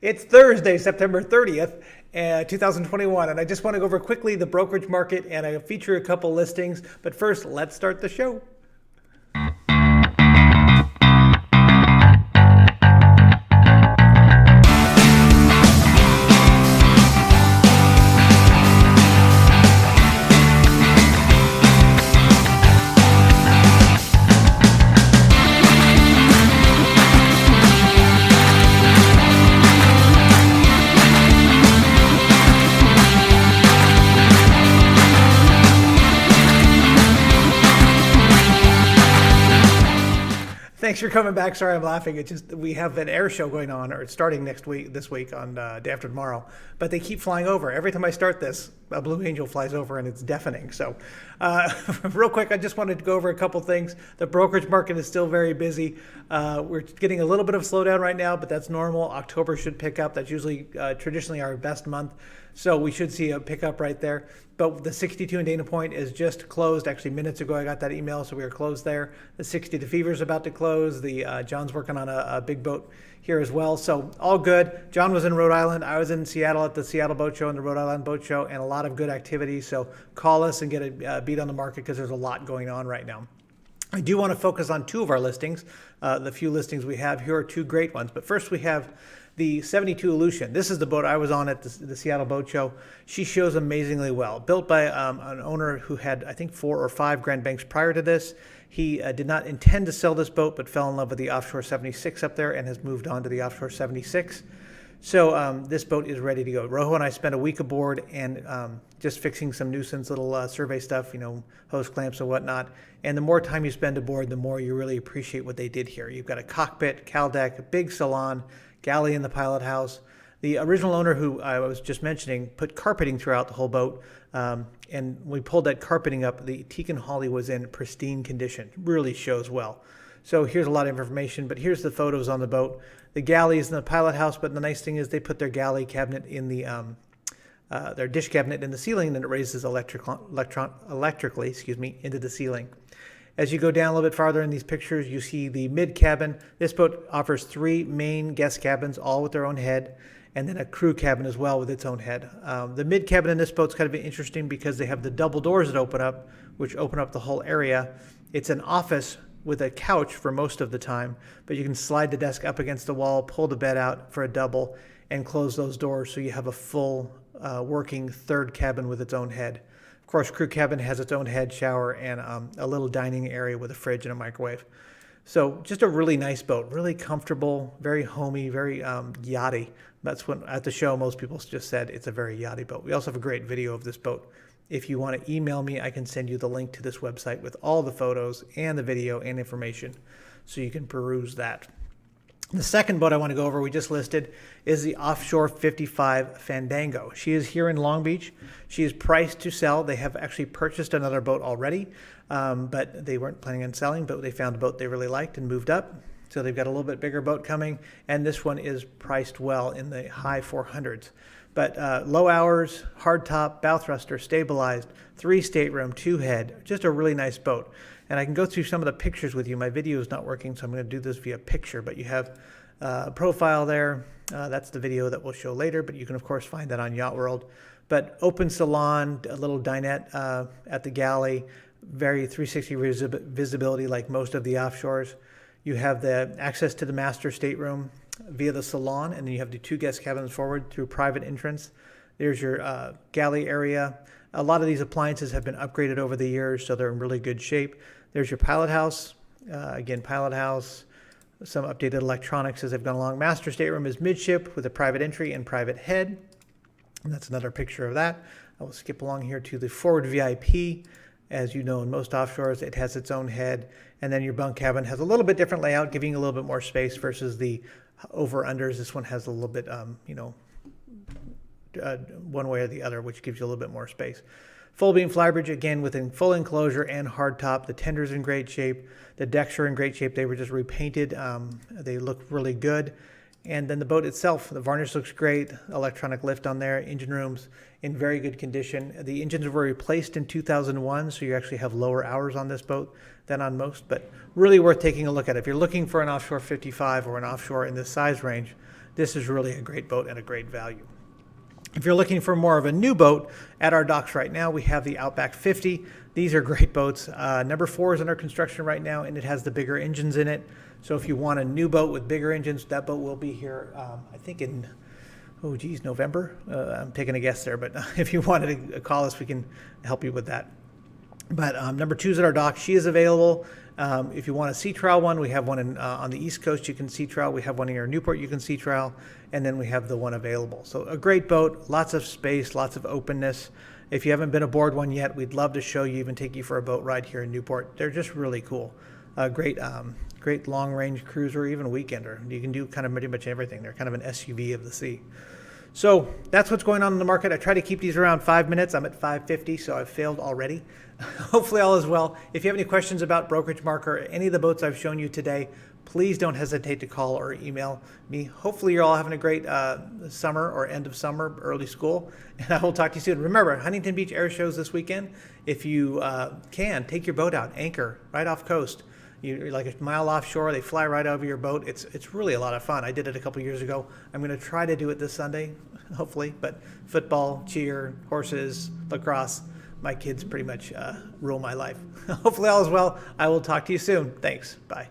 It's Thursday, September 30th, 2021, and I just want to go over quickly the brokerage market and I feature a couple listings. But first, let's start the show. Thanks for coming back. Sorry, I'm laughing. It's just we have an air show going on, or it's starting this week on day after tomorrow. But they keep flying over. Every time I start this, a Blue Angel flies over, and it's deafening. So, real quick, I just wanted to go over a couple things. The brokerage market is still very busy. We're getting a little bit of slowdown right now, but that's normal. October should pick up. That's usually traditionally our best month. So we should see a pickup right there. But the 62 in Dana Point is just closed. Actually, minutes ago, I got that email, so we are closed there. The 60 to Fever is about to close. The John's working on a big boat here as well. So all good. John was in Rhode Island. I was in Seattle at the Seattle Boat Show and the Rhode Island Boat Show, and a lot of good activity. So call us and get a beat on the market because there's a lot going on right now. I do want to focus on two of our listings. The few listings we have here are two great ones. But first we have the 72 Aleutian. This is the boat I was on at the Seattle Boat Show. She shows amazingly well. Built by an owner who had, I think, 4 or 5 Grand Banks prior to this. He did not intend to sell this boat, but fell in love with the Offshore 76 up there and has moved on to the Offshore 76. So this boat is ready to go. Rojo and I spent a week aboard and just fixing some nuisance little survey stuff, hose clamps and whatnot. And the more time you spend aboard, the more you really appreciate what they did here. You've got a cockpit, cowl deck, a big salon, galley in the pilot house. The original owner, who I was just mentioning, put carpeting throughout the whole boat. And when we pulled that carpeting up, the teak and holly was in pristine condition. Really shows well. So here's a lot of information, but here's the photos on the boat. The galley is in the pilot house, but the nice thing is they put their galley cabinet in the their dish cabinet in the ceiling, and it raises electrically, into the ceiling. As you go down a little bit farther in these pictures, you see the mid cabin. This boat offers 3 main guest cabins, all with their own head, and then a crew cabin as well with its own head. The mid cabin in this boat's kind of interesting because they have the double doors that open up, which open up the whole area. It's an office with a couch for most of the time, but you can slide the desk up against the wall, pull the bed out for a double, and close those doors so you have a full working third cabin with its own head. Of course, crew cabin has its own head, shower, and a little dining area with a fridge and a microwave. So just a really nice boat, really comfortable, very homey, very yachty. That's what at the show most people just said it's a very yachty boat. We also have a great video of this boat. If you want to email me, I can send you the link to this website with all the photos and the video and information so you can peruse that. The second boat I want to go over, we just listed, is the Offshore 55 Fandango. She is here in Long Beach. She is priced to sell. They have actually purchased another boat already, but they weren't planning on selling, but they found a boat they really liked and moved up. So they've got a little bit bigger boat coming, and this one is priced well in the high 400s. But low hours, hard top, bow thruster, stabilized, 3 stateroom, 2 head, just a really nice boat. And I can go through some of the pictures with you. My video is not working, so I'm going to do this via picture. But you have a profile there. That's the video that we'll show later, but you can, of course, find that on Yacht World. But open salon, a little dinette at the galley, very 360 visibility like most of the offshores. You have the access to the master stateroom via the salon, and then you have the 2 guest cabins forward through private entrance. There's your galley area. A lot of these appliances have been upgraded over the years, so they're in really good shape. There's your pilot house. Again, pilot house, some updated electronics as they've gone along. Master stateroom is midship with a private entry and private head. And that's another picture of that. I will skip along here to the forward VIP. As you know, in most offshores, it has its own head. And then your bunk cabin has a little bit different layout, giving you a little bit more space versus the over-unders. This one has a little bit, one way or the other, which gives you a little bit more space. Full beam flybridge, again, within full enclosure and hard top. The tender's in great shape. The decks are in great shape. They were just repainted. They look really good. And then the boat itself, the varnish looks great. Electronic lift on there. Engine rooms in very good condition. The engines were replaced in 2001, so you actually have lower hours on this boat than on most, but really worth taking a look at. If you're looking for an offshore 55 or an offshore in this size range, this is really a great boat and a great value. If you're looking for more of a new boat, at our docks right now, we have the Outback 50. These are great boats. Number 4 is under construction right now, and it has the bigger engines in it. So if you want a new boat with bigger engines, that boat will be here, I think in, November. I'm taking a guess there, but if you wanted to call us, we can help you with that. But number 2 is at our dock. She is available. If you want a sea trial one, we have one on the East Coast you can sea trial. We have one here in Newport you can sea trial. And then we have the one available. So a great boat, lots of space, lots of openness. If you haven't been aboard one yet, we'd love to show you, even take you for a boat ride here in Newport. They're just really cool. Great long-range cruiser, even weekender. You can do kind of pretty much everything. They're kind of an SUV of the sea. So that's what's going on in the market. I try to keep these around 5 minutes. I'm at 5:50, so I've failed already. Hopefully all is well. If you have any questions about brokerage market or any of the boats I've shown you today, please don't hesitate to call or email me. Hopefully you're all having a great summer or end of summer, early school, and I will talk to you soon. Remember, Huntington Beach Air Shows this weekend. If you can, take your boat out, anchor right off coast. You're like a mile offshore. They fly right over your boat. It's really a lot of fun. I did it a couple years ago. I'm going to try to do it this Sunday, hopefully. But football, cheer, horses, lacrosse, my kids pretty much rule my life. Hopefully all is well. I will talk to you soon. Thanks. Bye.